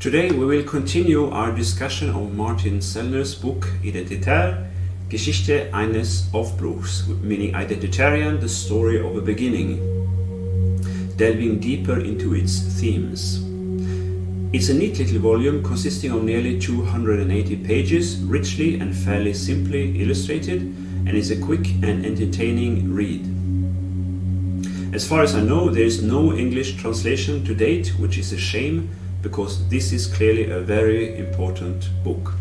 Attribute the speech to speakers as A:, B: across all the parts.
A: Today we will continue our discussion of Martin Sellner's book Identitär, Geschichte eines Aufbruchs, meaning Identitarian, the story of a beginning, delving deeper into its themes. It's a neat little volume consisting of nearly 280 pages, richly and fairly simply illustrated, and is a quick and entertaining read. As far as I know, there is no English translation to date, which is a shame, because this is clearly a very important book.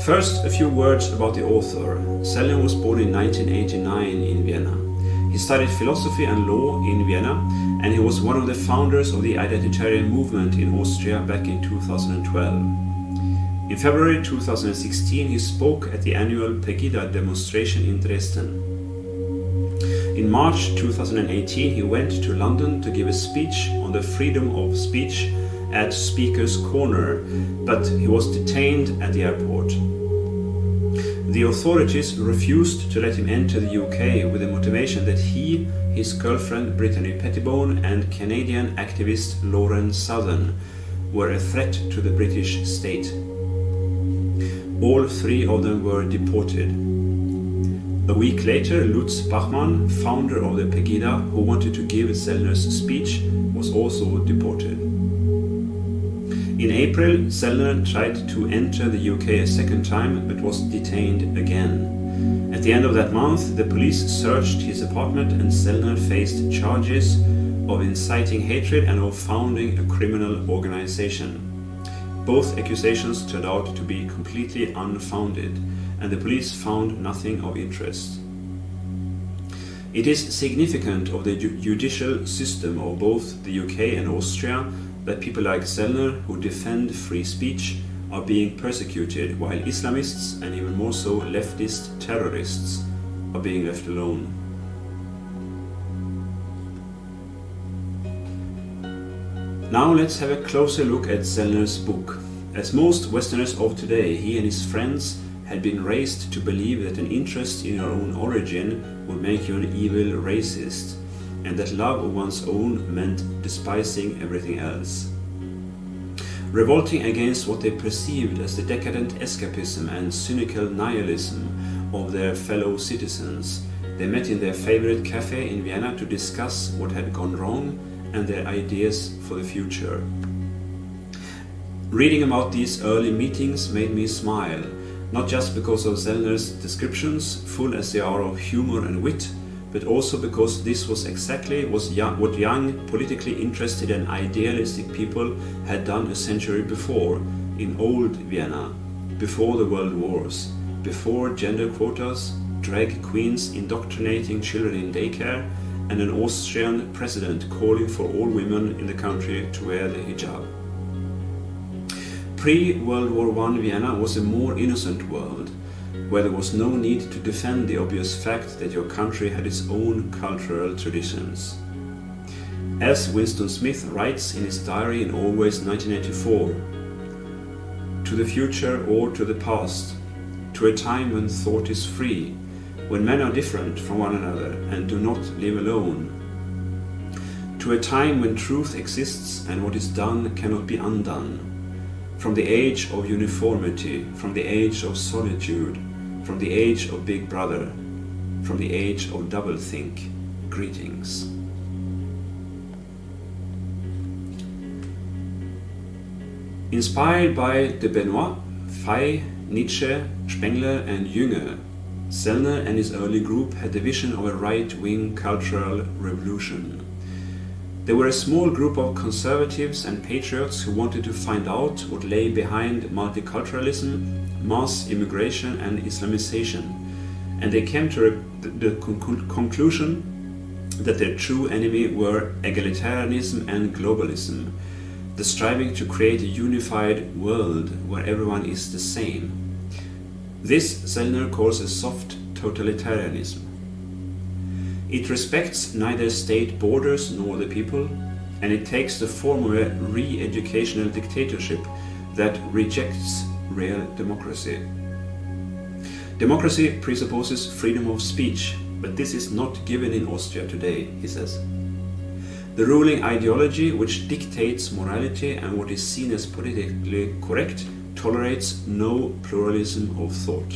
A: First, a few words about the author. Sellner was born in 1989 in Vienna. He studied philosophy and law in Vienna, and he was one of the founders of the Identitarian movement in Austria back in 2012. In February 2016, he spoke at the annual Pegida demonstration in Dresden. In March 2018, he went to London to give a speech on the freedom of speech at Speaker's Corner, but he was detained at the airport. The authorities refused to let him enter the UK with the motivation that he, his girlfriend Brittany Pettibone, and Canadian activist Lauren Southern were a threat to the British state. All three of them were deported. A week later, Lutz Bachmann, founder of the Pegida, who wanted to give Sellner's speech, was also deported. In April, Sellner tried to enter the UK a second time, but was detained again. At the end of that month, the police searched his apartment, and Sellner faced charges of inciting hatred and of founding a criminal organization. Both accusations turned out to be completely unfounded, and the police found nothing of interest. It is significant of the judicial system of both the UK and Austria that people like Sellner, who defend free speech, are being persecuted, while Islamists, and even more so leftist terrorists, are being left alone. Now let's have a closer look at Sellner's book. As most Westerners of today, he and his friends had been raised to believe that an interest in your own origin would make you an evil racist, and that love of one's own meant despising everything else. Revolting against what they perceived as the decadent escapism and cynical nihilism of their fellow citizens, they met in their favorite cafe in Vienna to discuss what had gone wrong and their ideas for the future. Reading about these early meetings made me smile, not just because of Sellner's descriptions, full as they are of humor and wit, but also because this was exactly what young, politically interested and idealistic people had done a century before, in old Vienna, before the world wars, before gender quotas, drag queens indoctrinating children in daycare, and an Austrian president calling for all women in the country to wear the hijab. Pre-World War I Vienna was a more innocent world, where there was no need to defend the obvious fact that your country had its own cultural traditions. As Winston Smith writes in his diary in Always 1984, "To the future or to the past, to a time when thought is free, when men are different from one another and do not live alone, to a time when truth exists and what is done cannot be undone, from the age of uniformity, from the age of solitude, from the age of Big Brother, from the age of doublethink, greetings." Inspired by de Benoit, Fay, Nietzsche, Spengler and Jünger, Sellner and his early group had the vision of a right-wing cultural revolution. They were a small group of conservatives and patriots who wanted to find out what lay behind multiculturalism, mass immigration and Islamization, and they came to the conclusion that their true enemy were egalitarianism and globalism, the striving to create a unified world where everyone is the same. This Sellner calls a soft totalitarianism. It respects neither state borders nor the people, and it takes the form of a re-educational dictatorship that rejects real democracy. Democracy presupposes freedom of speech, but this is not given in Austria today, he says. The ruling ideology, which dictates morality and what is seen as politically correct, tolerates no pluralism of thought.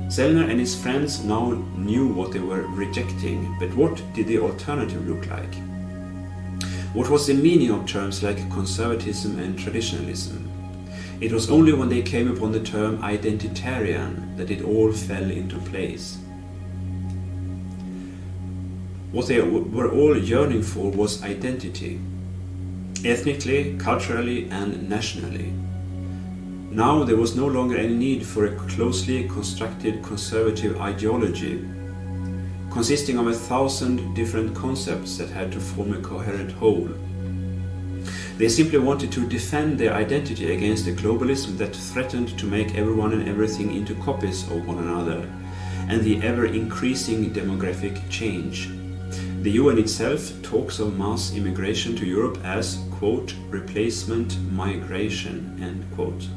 A: Sellner and his friends now knew what they were rejecting, but what did the alternative look like? What was the meaning of terms like conservatism and traditionalism? It was only when they came upon the term identitarian that it all fell into place. What they were all yearning for was identity, ethnically, culturally, and nationally. Now there was no longer any need for a closely constructed conservative ideology, consisting of 1,000 different concepts that had to form a coherent whole. They simply wanted to defend their identity against a globalism that threatened to make everyone and everything into copies of one another, and the ever-increasing demographic change. The UN itself talks of mass immigration to Europe as, quote, replacement migration, end quote.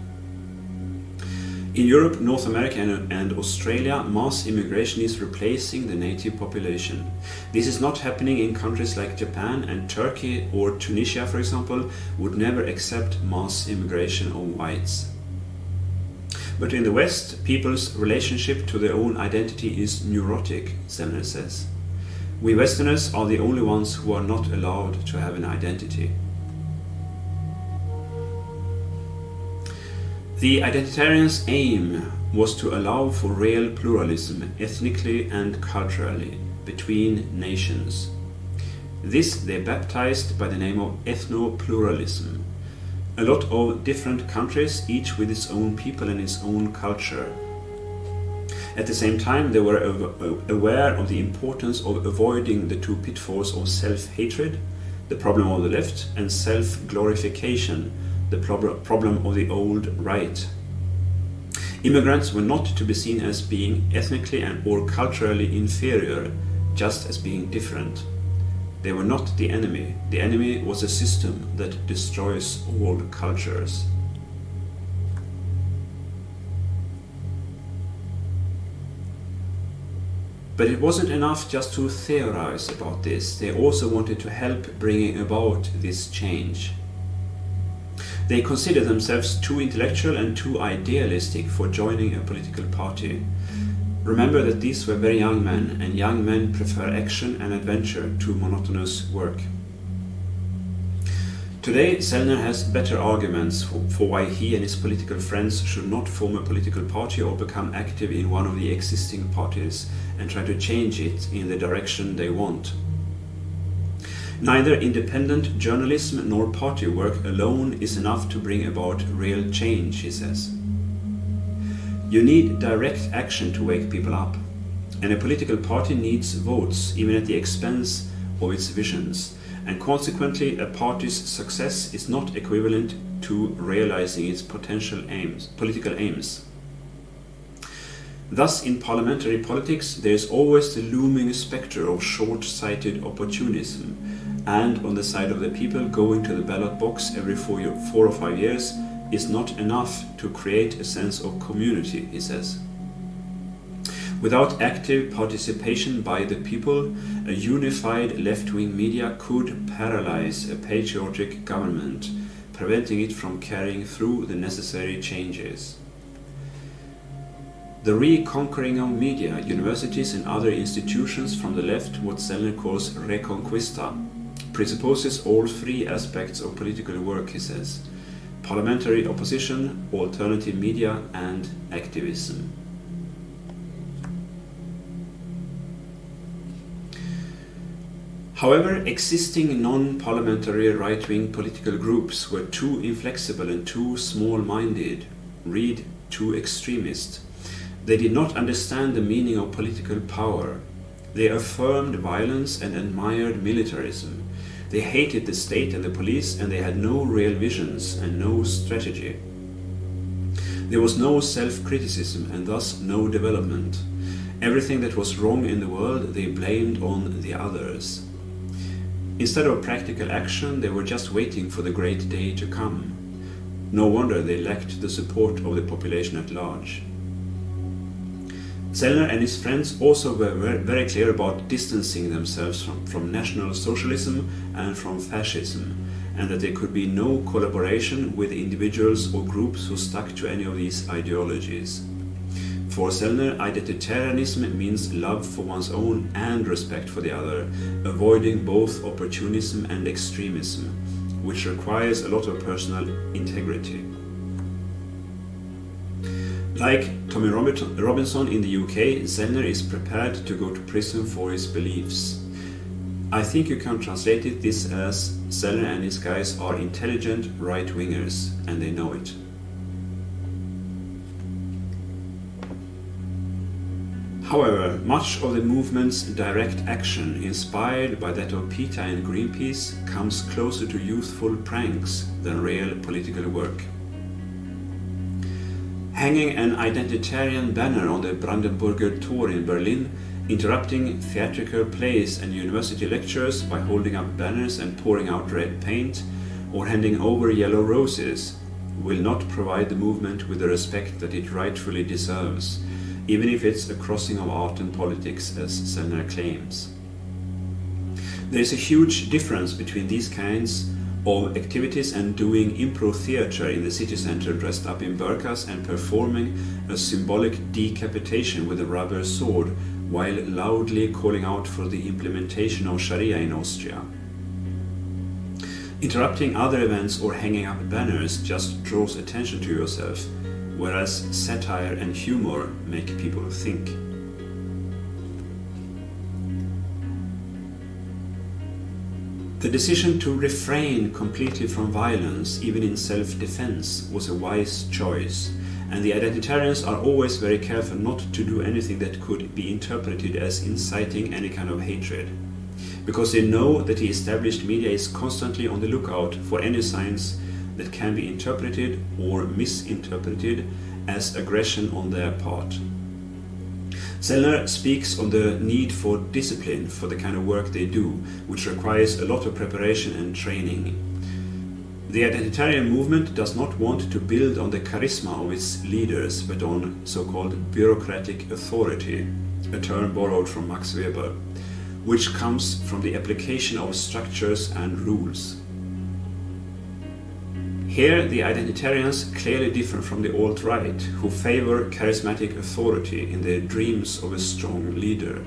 A: In Europe, North America and Australia, mass immigration is replacing the native population. This is not happening in countries like Japan, and Turkey or Tunisia, for example, would never accept mass immigration of whites. But in the West, people's relationship to their own identity is neurotic, Sellner says. We Westerners are the only ones who are not allowed to have an identity. The Identitarians' aim was to allow for real pluralism, ethnically and culturally, between nations. This they baptized by the name of ethno-pluralism. A lot of different countries, each with its own people and its own culture. At the same time, they were aware of the importance of avoiding the two pitfalls of self-hatred, the problem of the left, and self-glorification, the problem of the old right. Immigrants were not to be seen as being ethnically or culturally inferior, just as being different. They were not the enemy. The enemy was a system that destroys all cultures. But it wasn't enough just to theorize about this. They also wanted to help bringing about this change. They considered themselves too intellectual and too idealistic for joining a political party. Remember that these were very young men, and young men prefer action and adventure to monotonous work. Today, Sellner has better arguments for why he and his political friends should not form a political party or become active in one of the existing parties and try to change it in the direction they want. Neither independent journalism nor party work alone is enough to bring about real change, he says. You need direct action to wake people up, and a political party needs votes, even at the expense of its visions, and consequently a party's success is not equivalent to realizing its political aims. Thus, in parliamentary politics, there is always the looming spectre of short-sighted opportunism, and on the side of the people, going to the ballot box every 4 or 5 years is not enough to create a sense of community, he says. Without active participation by the people, a unified left-wing media could paralyze a patriotic government, preventing it from carrying through the necessary changes. The reconquering of media, universities and other institutions from the left, what Sellner calls reconquista, presupposes all three aspects of political work, he says: parliamentary opposition, alternative media, and activism. However, existing non-parliamentary right-wing political groups were too inflexible and too small-minded, read too extremist. They did not understand the meaning of political power. They affirmed violence and admired militarism. They hated the state and the police, and they had no real visions and no strategy. There was no self-criticism and thus no development. Everything that was wrong in the world they blamed on the others. Instead of practical action, they were just waiting for the great day to come. No wonder they lacked the support of the population at large. Sellner and his friends also were very clear about distancing themselves from National Socialism and from fascism, and that there could be no collaboration with individuals or groups who stuck to any of these ideologies. For Sellner, identitarianism means love for one's own and respect for the other, avoiding both opportunism and extremism, which requires a lot of personal integrity. Like Tommy Robinson in the UK, Sellner is prepared to go to prison for his beliefs. I think you can translate it this as Sellner and his guys are intelligent right-wingers, and they know it. However, much of the movement's direct action, inspired by that of PETA and Greenpeace, comes closer to youthful pranks than real political work. Hanging an identitarian banner on the Brandenburger Tor in Berlin, interrupting theatrical plays and university lectures by holding up banners and pouring out red paint, or handing over yellow roses, will not provide the movement with the respect that it rightfully deserves, even if it's a crossing of art and politics, as Sellner claims. There is a huge difference between these kinds of activities and doing improv theatre in the city centre dressed up in burqas and performing a symbolic decapitation with a rubber sword while loudly calling out for the implementation of Sharia in Austria. Interrupting other events or hanging up banners just draws attention to yourself, whereas satire and humor make people think. The decision to refrain completely from violence, even in self-defense, was a wise choice, and the Identitarians are always very careful not to do anything that could be interpreted as inciting any kind of hatred, because they know that the established media is constantly on the lookout for any signs that can be interpreted or misinterpreted as aggression on their part. Sellner speaks on the need for discipline for the kind of work they do, which requires a lot of preparation and training. The Identitarian movement does not want to build on the charisma of its leaders, but on so-called bureaucratic authority, a term borrowed from Max Weber, which comes from the application of structures and rules. Here, the Identitarians clearly differ from the alt-right, who favor charismatic authority in their dreams of a strong leader.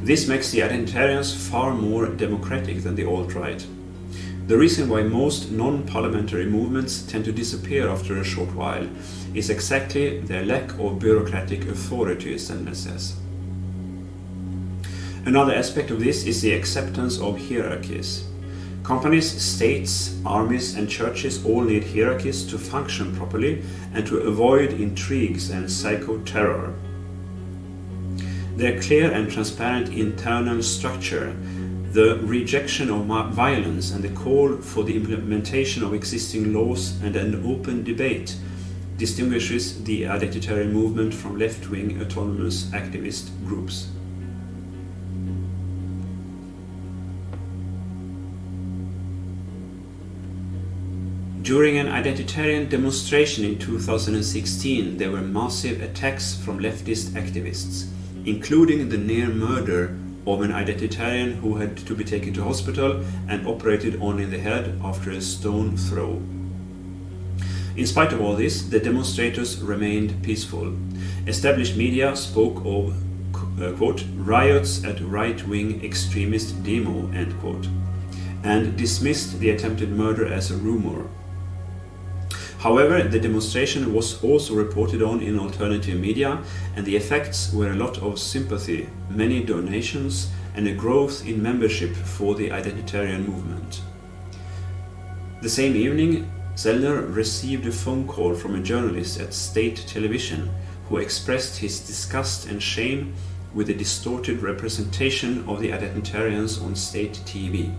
A: This makes the Identitarians far more democratic than the alt-right. The reason why most non-parliamentary movements tend to disappear after a short while is exactly their lack of bureaucratic authority, Sellner says. Another aspect of this is the acceptance of hierarchies. Companies, states, armies and churches all need hierarchies to function properly and to avoid intrigues and psycho-terror. Their clear and transparent internal structure, the rejection of violence and the call for the implementation of existing laws and an open debate distinguishes the Identitarian movement from left-wing autonomous activist groups. During an Identitarian demonstration in 2016, there were massive attacks from leftist activists, including the near murder of an Identitarian who had to be taken to hospital and operated on in the head after a stone throw. In spite of all this, the demonstrators remained peaceful. Established media spoke of, quote, riots at right-wing extremist demo, end quote, and dismissed the attempted murder as a rumor. However, the demonstration was also reported on in alternative media, and the effects were a lot of sympathy, many donations, and a growth in membership for the Identitarian movement. The same evening, Sellner received a phone call from a journalist at state television who expressed his disgust and shame with the distorted representation of the Identitarians on state TV.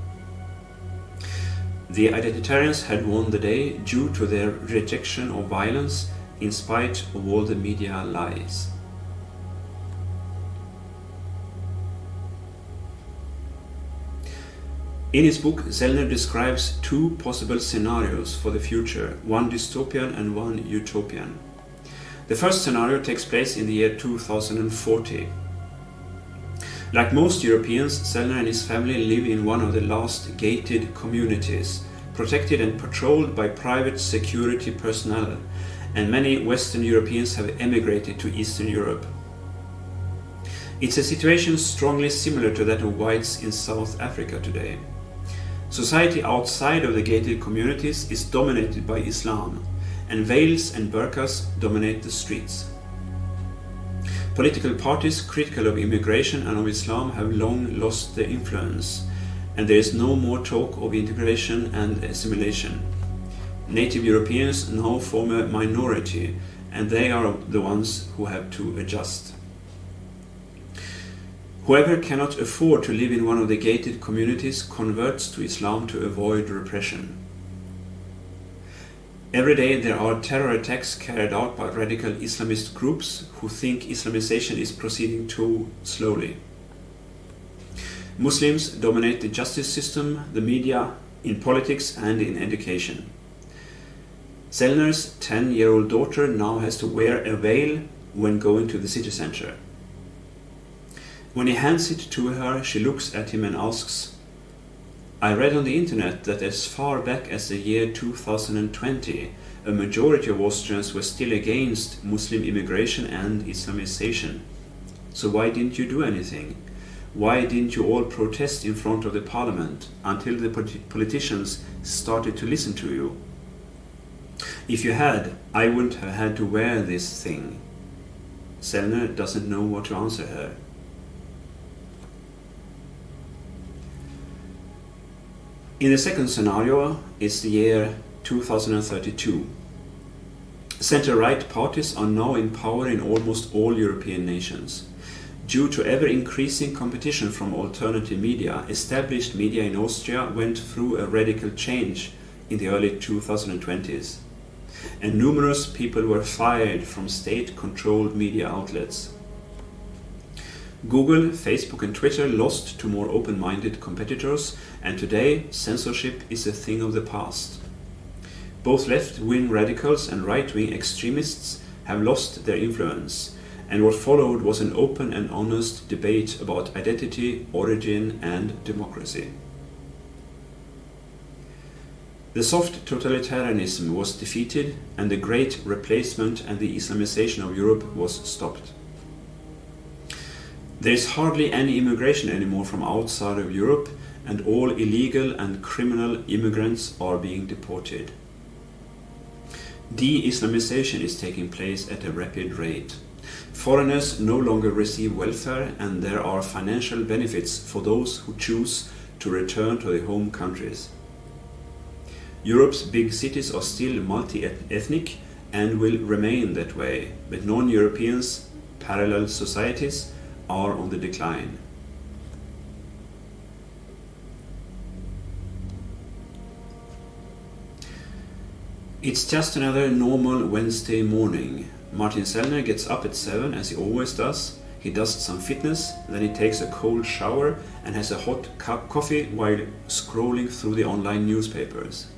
A: The Identitarians had won the day due to their rejection of violence in spite of all the media lies. In his book, Sellner describes two possible scenarios for the future, one dystopian and one utopian. The first scenario takes place in the year 2040. Like most Europeans, Sellner and his family live in one of the last gated communities, protected and patrolled by private security personnel, and many Western Europeans have emigrated to Eastern Europe. It's a situation strongly similar to that of whites in South Africa today. Society outside of the gated communities is dominated by Islam, and veils and burqas dominate the streets. Political parties critical of immigration and of Islam have long lost their influence, and there is no more talk of integration and assimilation. Native Europeans now form a minority, and they are the ones who have to adjust. Whoever cannot afford to live in one of the gated communities converts to Islam to avoid repression. Every day there are terror attacks carried out by radical Islamist groups who think Islamization is proceeding too slowly. Muslims dominate the justice system, the media, in politics and in education. Sellner's 10-year-old daughter now has to wear a veil when going to the city center. When he hands it to her, she looks at him and asks, "I read on the internet that as far back as the year 2020, a majority of Austrians were still against Muslim immigration and Islamization. So why didn't you do anything? Why didn't you all protest in front of the parliament until the politicians started to listen to you? If you had, I wouldn't have had to wear this thing." Sellner doesn't know what to answer her. In the second scenario, it's the year 2032. Center-right parties are now in power in almost all European nations. Due to ever-increasing competition from alternative media, established media in Austria went through a radical change in the early 2020s, and numerous people were fired from state-controlled media outlets. Google, Facebook and Twitter lost to more open-minded competitors, and today censorship is a thing of the past. Both left-wing radicals and right-wing extremists have lost their influence, and what followed was an open and honest debate about identity, origin and democracy. The soft totalitarianism was defeated, and the great replacement and the Islamization of Europe was stopped. There is hardly any immigration anymore from outside of Europe, and all illegal and criminal immigrants are being deported. De-Islamization is taking place at a rapid rate. Foreigners no longer receive welfare, and there are financial benefits for those who choose to return to their home countries. Europe's big cities are still multi-ethnic and will remain that way, but non-Europeans, parallel societies, are on the decline. It's just another normal Wednesday morning. Martin Sellner gets up at 7 as he always does. He does some fitness, then he takes a cold shower and has a hot cup of coffee while scrolling through the online newspapers.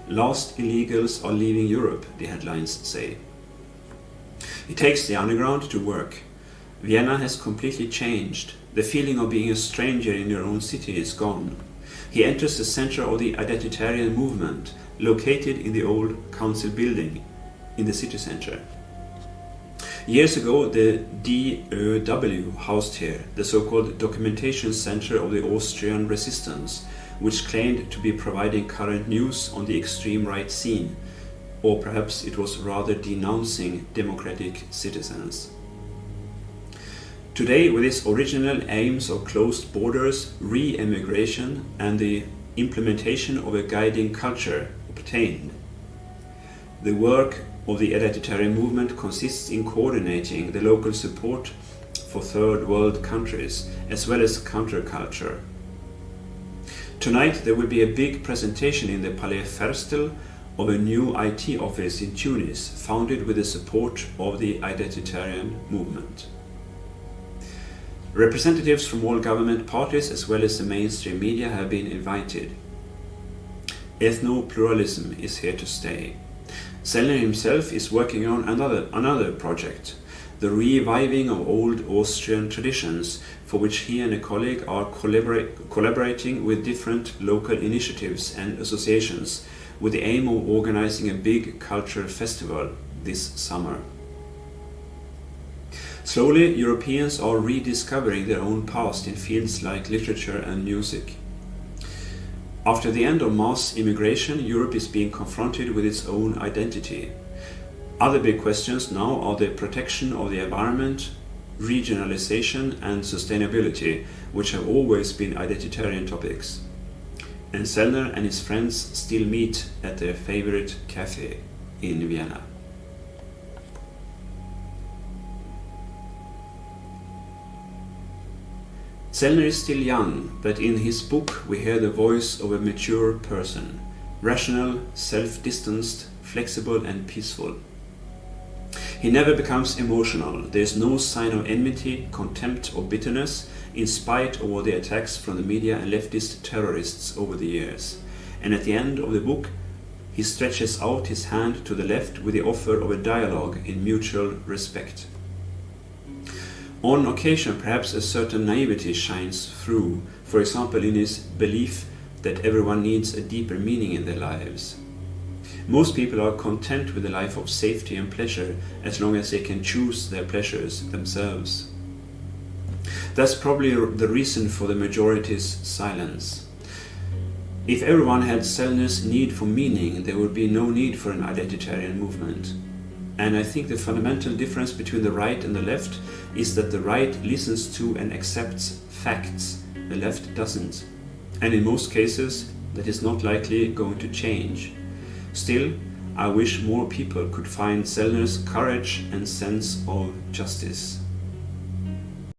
A: "Last illegals are leaving Europe," the headlines say. He takes the underground to work. Vienna has completely changed. The feeling of being a stranger in your own city is gone. He enters the center of the Identitarian movement, located in the old council building in the city center. Years ago, the DÖW housed here, the so-called documentation center of the Austrian resistance, which claimed to be providing current news on the extreme right scene, or perhaps it was rather denouncing democratic citizens. Today, with its original aims of closed borders, re-immigration and the implementation of a guiding culture obtained, the work of the Identitarian movement consists in coordinating the local support for third world countries as well as counterculture. Tonight there will be a big presentation in the Palais Ferstel of a new IT office in Tunis, founded with the support of the Identitarian movement. Representatives from all government parties as well as the mainstream media have been invited. Ethno-pluralism is here to stay. Sellner himself is working on another project, the reviving of old Austrian traditions, for which he and a colleague are collaborating with different local initiatives and associations, with the aim of organizing a big cultural festival this summer. Slowly, Europeans are rediscovering their own past in fields like literature and music. After the end of mass immigration, Europe is being confronted with its own identity. Other big questions now are the protection of the environment, regionalization and sustainability, which have always been identitarian topics. And Sellner and his friends still meet at their favorite cafe in Vienna. Sellner is still young, but in his book we hear the voice of a mature person, rational, self-distanced, flexible and peaceful. He never becomes emotional. There is no sign of enmity, contempt or bitterness, in spite of all the attacks from the media and leftist terrorists over the years. And at the end of the book, he stretches out his hand to the left with the offer of a dialogue in mutual respect. On occasion, perhaps a certain naivety shines through, for example in his belief that everyone needs a deeper meaning in their lives. Most people are content with a life of safety and pleasure as long as they can choose their pleasures themselves. That's probably the reason for the majority's silence. If everyone had Sellner's need for meaning, there would be no need for an identitarian movement. And I think the fundamental difference between the right and the left is that the right listens to and accepts facts, the left doesn't. And in most cases, that is not likely going to change. Still, I wish more people could find Sellner's courage and sense of justice.